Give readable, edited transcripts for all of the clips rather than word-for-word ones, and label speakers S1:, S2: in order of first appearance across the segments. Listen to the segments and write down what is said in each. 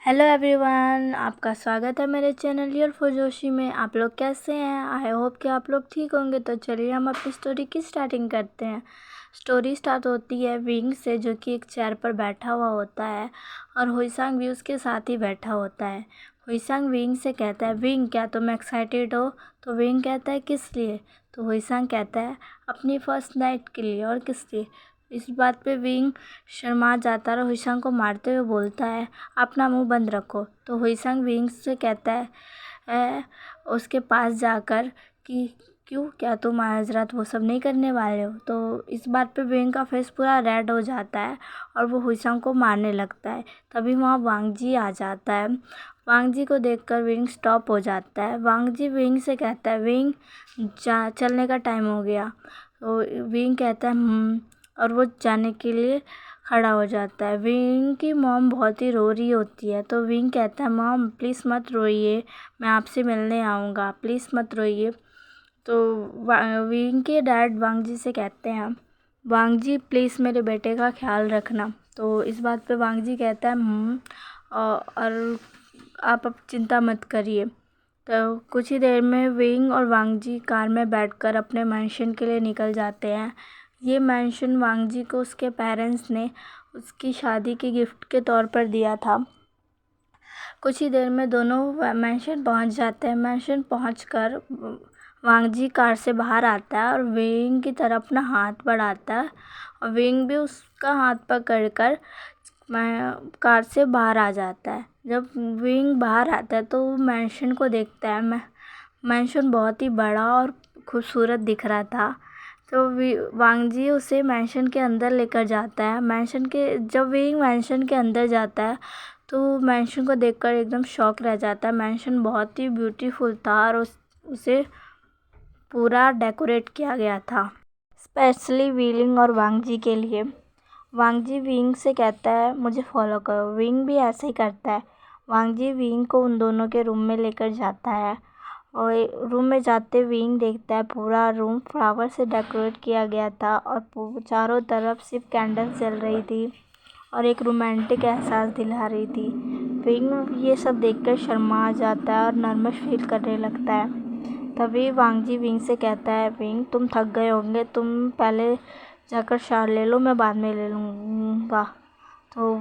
S1: Hello everyone, आपका स्वागत है मेरे चैनल ईयर फॉर जोशी में। आप लोग कैसे हैं? आई होप कि आप लोग ठीक होंगे। तो चलिए हम अपनी स्टोरी की स्टार्टिंग करते हैं। स्टोरी स्टार्ट होती है विंग से, जो कि एक चेयर पर बैठा हुआ होता है और हुईसांग भी उसके साथ ही बैठा होता है। हुईसांग विंग से कहता है, विंग क्या तुम एक्साइटेड हो? तो विंग कहता है, किस लिए? तो हुईसांग कहता है, अपनी फर्स्ट नाइट के लिए। और किस लिए? इस बात पे विंग शर्मा जाता है और हुईसांग को मारते हुए बोलता है, अपना मुंह बंद रखो। तो हुईसांग विंग से कहता है उसके पास जाकर कि क्यों, क्या तुम आज रात वो सब नहीं करने वाले हो? तो इस बात पे विंग का फेस पूरा रेड हो जाता है और वो हुईसांग को मारने लगता है। तभी वहाँ वांग जी आ जाता है। वांग जी को देखकर विंग स्टॉप हो जाता है। वांग जी विंग से कहता है, विंग चलने का टाइम हो गया। तो विंग कहता है और वो जाने के लिए खड़ा हो जाता है। विंग की मॉम बहुत ही रो रही होती है। तो विंग कहता है, मॉम प्लीज़ मत रोइए, मैं आपसे मिलने आऊँगा, प्लीज़ मत रोइए। तो विंग के डैड वांग जी से कहते हैं, वांग जी प्लीज़ मेरे बेटे का ख्याल रखना। तो इस बात पे वांग जी कहता है और आप अब चिंता मत करिए। तो कुछ ही देर में विंग और वांग जी कार में बैठकर अपने मैंशन के लिए निकल जाते हैं। ये मैंशन वांग जी को उसके पेरेंट्स ने उसकी शादी के गिफ्ट के तौर पर दिया था। कुछ ही देर में दोनों मैंशन पहुंच जाते हैं। मैंशन पहुंचकर वांग जी कार से बाहर आता है और विंग की तरफ अपना हाथ बढ़ाता है और विंग भी उसका हाथ पकड़कर कार से बाहर आ जाता है। जब विंग बाहर आता है तो वो मैंशन को देखता है। मैंशन बहुत ही बड़ा और खूबसूरत दिख रहा था। तो वांग जी उसे मैंशन के अंदर लेकर जाता है। जब विंग मैंशन के अंदर जाता है तो मैंशन को देखकर एकदम शॉक रह जाता है। मैंशन बहुत ही ब्यूटीफुल था और उसे पूरा डेकोरेट किया गया था, स्पेशली विंग और वांग जी के लिए। वांग जी विंग से कहता है, मुझे फॉलो करो। विंग भी ऐसे ही करता है। वांग जी विंग को उन दोनों के रूम में लेकर जाता है और रूम में जाते विंग देखता है पूरा रूम फ्लावर से डेकोरेट किया गया था और चारों तरफ सिर्फ कैंडल जल रही थी और एक रोमांटिक एहसास दिला रही थी। विंग ये सब देखकर शर्मा जाता है और नर्वस फील करने लगता है। तभी वांग जी विंग से कहता है, विंग तुम थक गए होंगे, तुम पहले जाकर शावर ले लो, मैं बाद में ले लूँगा। तो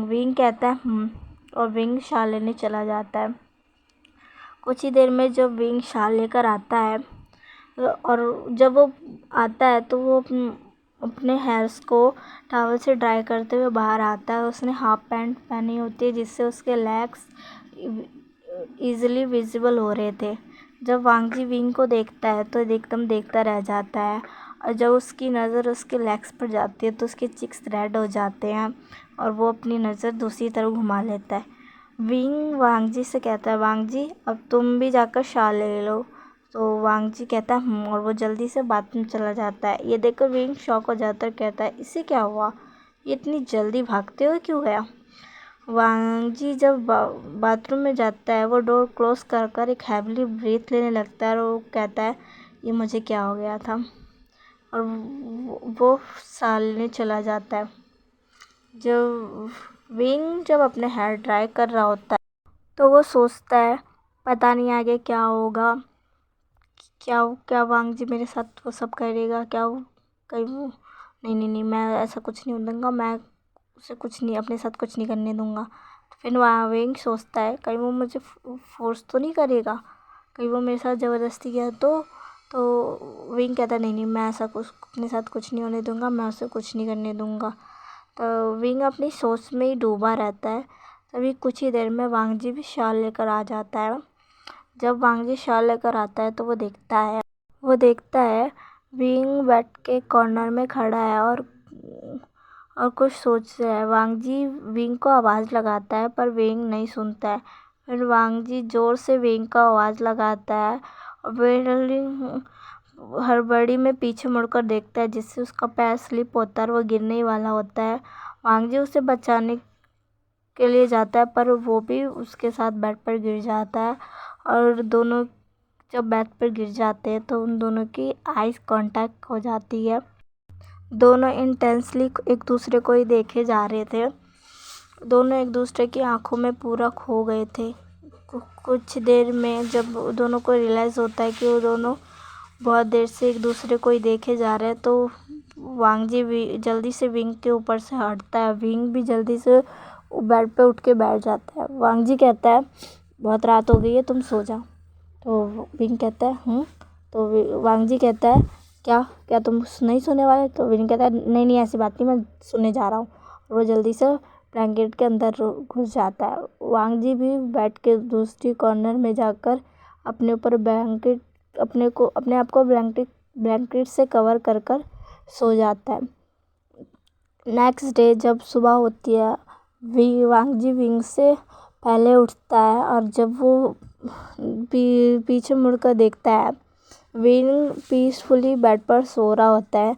S1: विंग कहता है और विंग शावर लेने चला जाता है। कुछ ही देर में जब विंग शावर लेकर आता है और जब वो आता है तो वो अपने हेयर्स को टॉवल से ड्राई करते हुए बाहर आता है। उसने हाफ पैंट पहनी होती है जिससे उसके लेग्स ईजिली विजिबल हो रहे थे। जब वांग जी विंग को देखता है तो एकदम देखता रह जाता है और जब उसकी नज़र उसके लेग्स पर जाती है तो उसके चिक्स रेड हो जाते हैं और वो अपनी नज़र दूसरी तरफ घुमा लेता है। विंग वांग जी से कहता है, वांग जी अब तुम भी जाकर शावर ले लो। तो वांग जी कहता है और वो जल्दी से बाथरूम चला जाता है। ये देखकर विंग शॉक हो जाता है, कहता है, इससे क्या हुआ, ये इतनी जल्दी भागते हुए क्यों गया? वांग जी जब बाथरूम में जाता है वो डोर क्लोज कर कर एक हैविली ब्रीथ लेने लगता है और वो कहता है, ये मुझे क्या हो गया था? और वो शावर लेने चला जाता है। जब अपने हेयर ड्राई कर रहा होता है तो वो सोचता है, पता नहीं आगे क्या होगा, क्या वांग जी मेरे साथ वो सब करेगा, क्या वो कहीं वो नहीं, मैं ऐसा कुछ नहीं दूंगा, मैं उसे कुछ नहीं, अपने साथ कुछ नहीं करने दूंगा। तो फिर विंग सोचता है, कहीं वो मुझे फोर्स तो नहीं करेगा, कहीं वो मेरे साथ ज़बरदस्ती किया तो विंग कहता है, नहीं, मैं ऐसा कुछ अपने साथ कुछ नहीं होने दूंगा, मैं उसे कुछ नहीं करने दूंगा। तो विंग अपनी सोच में ही डूबा रहता है। तभी कुछ ही देर में वांग जी भी शावर लेकर आ जाता है। जब वांग जी शावर लेकर आता है तो वो देखता है विंग बेड के कॉर्नर में खड़ा है और कुछ सोच रहा है। वांग जी विंग को आवाज़ लगाता है पर विंग नहीं सुनता है। फिर वांग जी ज़ोर से विंग का आवाज़ लगाता है और हड़बड़ी में पीछे मुड़कर देखता है जिससे उसका पैर स्लिप होता है और वो गिरने ही वाला होता है। वांग जी उसे बचाने के लिए जाता है पर वो भी उसके साथ बेड पर गिर जाता है और दोनों जब बेड पर गिर जाते हैं तो उन दोनों की आइज़ कांटेक्ट हो जाती है। दोनों इंटेंसली एक दूसरे को ही देखे जा रहे थे। दोनों एक दूसरे की आंखों में पूरा खो गए थे। कुछ देर में जब दोनों को रियलाइज़ होता है कि वो दोनों बहुत देर से एक दूसरे को ही देखे जा रहे हैं, तो वांग जी भी जल्दी से विंग के ऊपर से हटता है। विंग भी जल्दी से बेड पे उठ के बैठ जाता है। वांग जी कहता है बहुत रात हो गई है, तुम सो जाओ। तो विंग कहता है तो वांग जी कहता है क्या क्या तुम नहीं सोने वाले? तो विंग कहता है नहीं नहीं, ऐसी बात नहीं, मैं सोने जा रहा हूँ। वो जल्दी से ब्लैंकेट के अंदर घुस जाता है। वांग जी भी बेड के दूसरी कॉर्नर में जाकर अपने ऊपर ब्लैंकेट अपने आप को ब्लैंकेट से कवर कर कर सो जाता है। नेक्स्ट डे जब सुबह होती है, वांग जी विंग से पहले उठता है और जब वो पीछे मुड़कर देखता है, विंग पीसफुली बेड पर सो रहा होता है।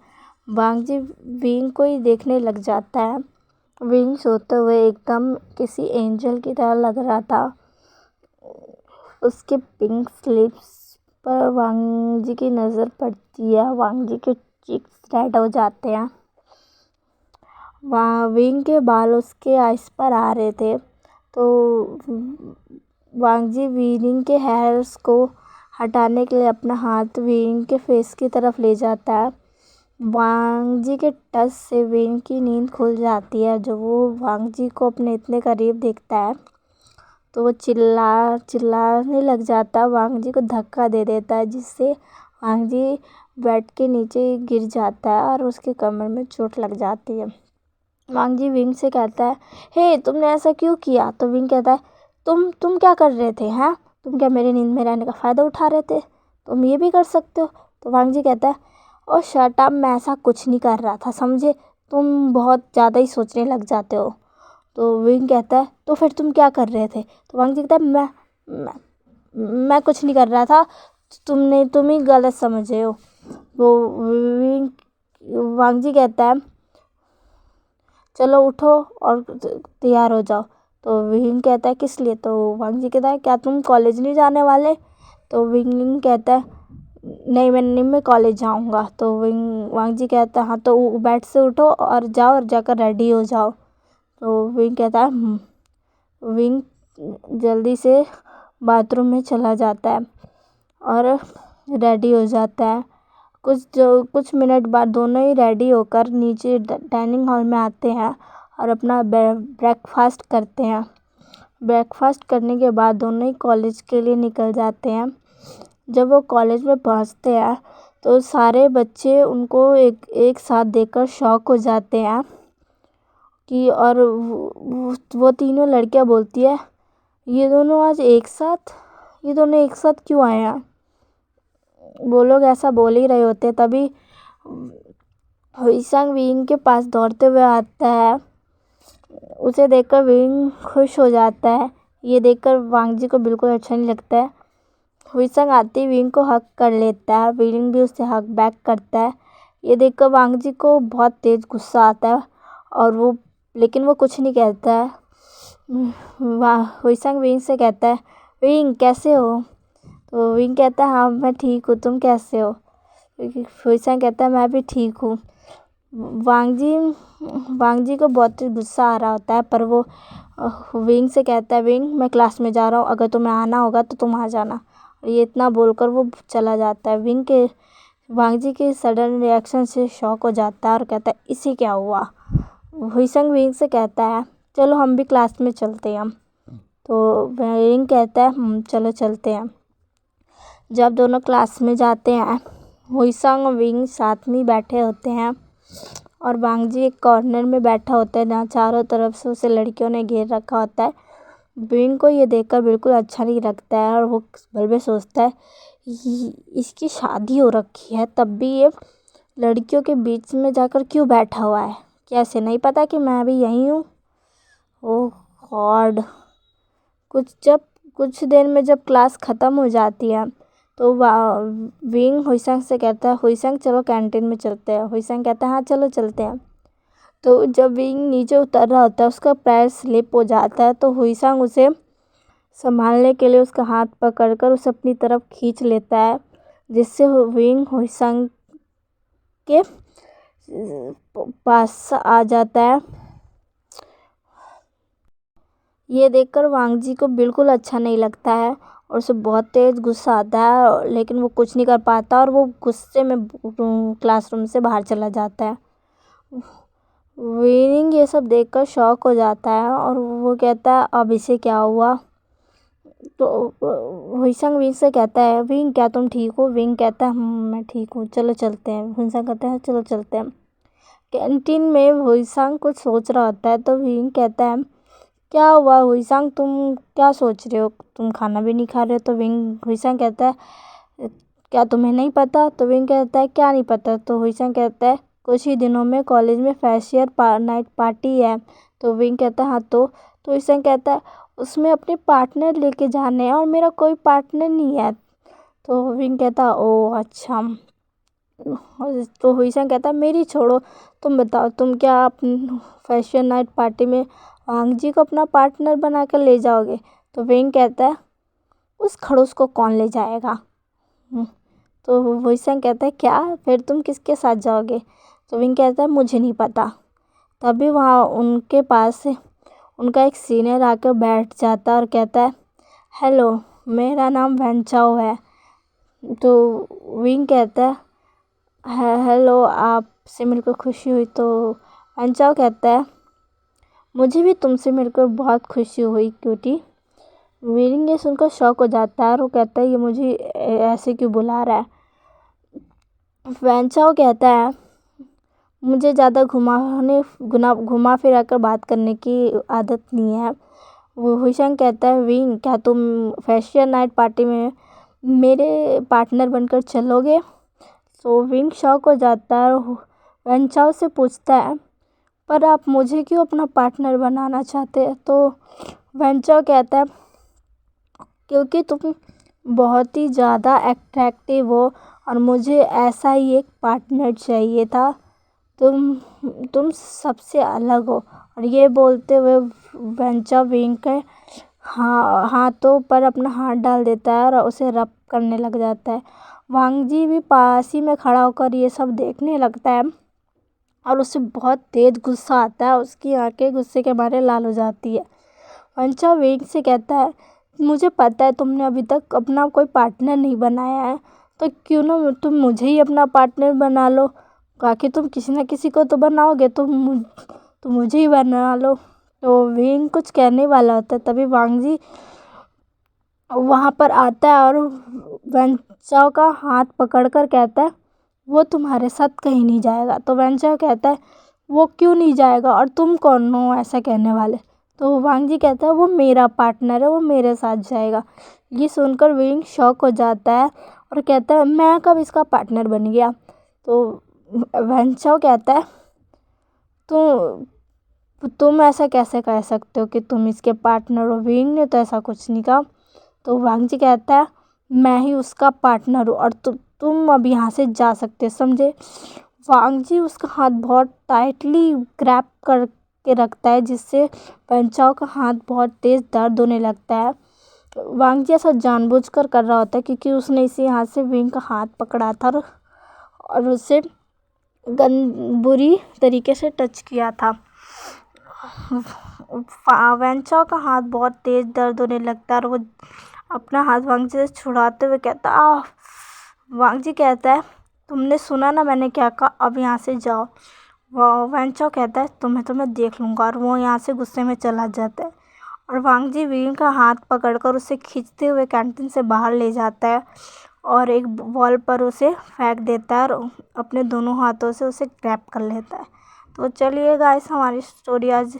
S1: वांग जी विंग को ही देखने लग जाता है। विंग सोते हुए एकदम किसी एंजल की तरह लग रहा था। उसके पिंक लिप्स पर वांग जी की नज़र पड़ती है। वांग जी के चीक्स रेड हो जाते हैं। विंग के बाल उसके आइस पर आ रहे थे, तो वांग जी विंग के हेयर्स को हटाने के लिए अपना हाथ विंग के फेस की तरफ ले जाता है। वांग जी के टच से विंग की नींद खुल जाती है। जब वो वांग जी को अपने इतने करीब देखता है तो वो चिल्लाने लग जाता है। वांग जी को धक्का दे देता है, जिससे वांग जी बेड के नीचे गिर जाता है और उसके कमर में चोट लग जाती है। वांग जी विंग से कहता है हे तुमने ऐसा क्यों किया? तो विंग कहता है तुम क्या कर रहे थे? हैं, तुम क्या मेरी नींद में रहने का फ़ायदा उठा रहे थे? तुम ये भी कर सकते हो। तो वांग जी कहता है ओ शट अप, मैं ऐसा कुछ नहीं कर रहा था, समझे? तुम बहुत ज़्यादा ही सोचने लग जाते हो। तो विंग कहता है तो फिर तुम क्या कर रहे थे? तो वांग जी कहता है मैं कुछ नहीं कर रहा था, तुम ही गलत समझे हो। वो वांग जी कहता है चलो उठो और तैयार हो जाओ। तो विंग कहता है किस लिए? तो वांग जी कहता है क्या तुम कॉलेज नहीं जाने वाले? तो विंग कहता है नहीं, मैं कॉलेज जाऊंगा। तो वांग जी कहता है हाँ तो बेड से उठो और जाओ और जाकर रेडी हो जाओ। तो विंग कहता है विंग जल्दी से बाथरूम में चला जाता है और रेडी हो जाता है। कुछ मिनट बाद दोनों ही रेडी होकर नीचे डाइनिंग हॉल में आते हैं और अपना ब्रेकफास्ट करते हैं। ब्रेकफास्ट करने के बाद दोनों ही कॉलेज के लिए निकल जाते हैं। जब वो कॉलेज में पहुंचते हैं तो सारे बच्चे उनको एक साथ देखकर शॉक हो जाते हैं कि और वो तीनों लड़कियां बोलती है ये दोनों एक साथ क्यों आए हैं? वो लोग ऐसा बोल ही रहे होते तभी हुईसंग विंग के पास दौड़ते हुए आता है। उसे देखकर विंग खुश हो जाता है। ये देखकर वांग जी को बिल्कुल अच्छा नहीं लगता है। हुईसंग आते ही विंग को हक कर लेता है। विंग भी उससे हक बैक करता है। ये देखकर वांग जी को बहुत तेज गुस्सा आता है और लेकिन वो कुछ नहीं कहता है। हुईसंग विंग से कहता है विंग कैसे हो? तो विंग कहता है हाँ मैं ठीक हूँ, तुम कैसे हो? हुईसंग कहता है मैं भी ठीक हूँ। वांग जी को बहुत गुस्सा आ रहा होता है, पर वो विंग से कहता है विंग मैं क्लास में जा रहा हूँ, अगर तुम्हें आना होगा तो तुम आ जाना। ये इतना बोलकर वो चला जाता है। वांग जी के सडन रिएक्शन से शॉक हो जाता है और कहता है इसे क्या हुआ? हुईसंग विंग से कहता है चलो हम भी क्लास में चलते हैं। तो विंग कहता है चलो चलते हैं। जब दोनों क्लास में जाते हैं, हुईसंग और विंग साथ में बैठे होते हैं और वांग जी एक कॉर्नर में बैठा होता है जहाँ चारों तरफ से उसे लड़कियों ने घेर रखा होता है। विंग को ये देखकर बिल्कुल अच्छा नहीं लगता है और वो भल में सोचता है इसकी शादी हो रखी है तब भी ये लड़कियों के बीच में जाकर क्यों बैठा हुआ है? क्या इसे नहीं पता कि मैं भी यहीं हूँ? ओह गॉड। कुछ देर में जब क्लास ख़त्म हो जाती है तो विंग हुईसंग से कहता है हुईसंग चलो कैंटीन में चलते हैं। हुईसंग कहता है हाँ चलो चलते हैं। तो जब विंग नीचे उतर रहा होता है उसका पैर स्लिप हो जाता है, तो हुईसंग उसे संभालने के लिए उसका हाथ पकड़कर उसे अपनी तरफ खींच लेता है, जिससे विंग हुईसंग के पास आ जाता है। ये देखकर वांग जी को बिल्कुल अच्छा नहीं लगता है और उसे बहुत तेज़ गुस्सा आता है, लेकिन वो कुछ नहीं कर पाता और वो गुस्से में क्लासरूम से बाहर चला जाता है। विंग ये सब देखकर शॉक हो जाता है और वो कहता है अब इसे क्या हुआ। तो हुईसंग विंग से कहता है विंग क्या तुम ठीक हो? विंग कहता है मैं ठीक हूँ, चलो चलते हैं। हुईसंग कहता है चलो चलते हैं। कैंटीन में हुईसंग कुछ सोच रहा होता है तो विंग कहता है क्या हुआ हुईसंग, तुम क्या सोच रहे हो? तुम खाना भी नहीं खा रहे हो। तो हुईसंग कहता है क्या तुम्हें नहीं पता? तो विंग कहता है क्या नहीं पता? तो हुईसंग कहता है कुछ ही दिनों में कॉलेज में फ्रेशर नाइट पार्टी है। तो विंग कहता है हाँ तो हुईसंग कहता है उसमें अपने पार्टनर लेके जाने हैं और मेरा कोई पार्टनर नहीं है। तो विंग कहता है ओ अच्छा। तो हुईसंग कहता है मेरी छोड़ो, तुम बताओ तुम क्या फैशन नाइट पार्टी में वांग जी को अपना पार्टनर बना कर ले जाओगे? तो विंग कहता है उस खड़ूस को कौन ले जाएगा। तो हुईसंग कहता है क्या फिर तुम किसके साथ जाओगे? तो विंग कहता है मुझे नहीं पता। तभी वहाँ उनके पास उनका एक सीनियर आकर बैठ जाता है और कहता है हेलो मेरा नाम वेंचाओ है। तो विंग कहता है हेलो आपसे मिलकर खुशी हुई। तो वेंचाओ कहता है मुझे भी तुमसे मिलकर बहुत खुशी हुई क्यूटी। विंग ये सुनकर शॉक हो जाता है और वो कहता है ये मुझे ऐसे क्यों बुला रहा है। वेंचाओ कहता है मुझे ज़्यादा घुमा फिरा कर बात करने की आदत नहीं है। वो हुईसंग कहता है विंग क्या तुम फैशन नाइट पार्टी में मेरे पार्टनर बनकर चलोगे? तो विंग शॉक हो जाता है और वेंचाओ से पूछता है पर आप मुझे क्यों अपना पार्टनर बनाना चाहते हैं? तो वेंचाओ कहता है क्योंकि तुम बहुत ही ज़्यादा अट्रैक्टिव हो और मुझे ऐसा ही एक पार्टनर चाहिए था। तुम सबसे अलग हो। और ये बोलते हुए वेंचाओ विंग के हाथों पर अपना हाथ डाल देता है और उसे रब करने लग जाता है। वांग जी भी पास ही में खड़ा होकर ये सब देखने लगता है और उसे बहुत तेज गुस्सा आता है। उसकी आंखें गुस्से के मारे लाल हो जाती है। वेंचाओ विंग से कहता है मुझे पता है तुमने अभी तक अपना कोई पार्टनर नहीं बनाया है, तो क्यों ना तुम मुझे ही अपना पार्टनर बना लो। आखिर तुम किसी ना किसी को तो बनाओगे, तो मुझे ही बना लो। तो विंग कुछ कहने वाला होता है तभी वांग जी वहाँ पर आता है और वेंचाओ का हाथ पकड़कर कहता है वो तुम्हारे साथ कहीं नहीं जाएगा। तो वेंचाओ कहता है वो क्यों नहीं जाएगा और तुम कौन हो ऐसा कहने वाले? तो वांग जी कहता है वो मेरा पार्टनर है, वो मेरे साथ जाएगा। ये सुनकर विंग शॉक हो जाता है और कहता है मैं कब इसका पार्टनर बन गया? तो वेंचाओ कहता है तुम ऐसा कैसे कह सकते हो कि तुम इसके पार्टनर हो? विंग ने तो ऐसा कुछ नहीं कहा। तो वांग जी कहता है मैं ही उसका पार्टनर हूँ और तुम अब यहाँ से जा सकते हो, समझे? वांग जी उसका हाथ बहुत टाइटली ग्रैब करके रखता है जिससे वेंचाओ का हाथ बहुत तेज़ दर्द होने लगता है। वांग जी ऐसा जानबूझकर कर रहा होता है क्योंकि उसने इसी हाथ से विंग का हाथ पकड़ा था और उसे बुरी तरीके से टच किया था। वेंचाओ का हाथ बहुत तेज़ दर्द होने लगता है और वो अपना हाथ वांग जी से छुड़ाते हुए कहता है वांग जी कहता है तुमने सुना ना मैंने क्या कहा, अब यहाँ से जाओ। वेंचाओ कहता है तुम्हें तो मैं देख लूँगा और वो यहाँ से गुस्से में चला जाता है। और वांग जी विंग का हाथ पकड़कर उसे खींचते हुए कैंटीन से बाहर ले जाता है और एक वॉल पर उसे फेंक देता है और अपने दोनों हाथों से उसे ग्रैब कर लेता है। तो चलिए गाइस हमारी स्टोरी आज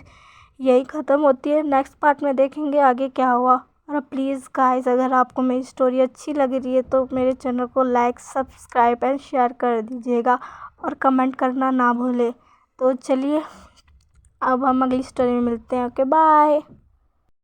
S1: यही ख़त्म होती है। नेक्स्ट पार्ट में देखेंगे आगे क्या हुआ। और प्लीज़ गाइस अगर आपको मेरी स्टोरी अच्छी लग रही है तो मेरे चैनल को लाइक सब्सक्राइब एंड शेयर कर दीजिएगा और कमेंट करना ना भूलें। तो चलिए अब हम अगली स्टोरी में मिलते हैं। Okay bye.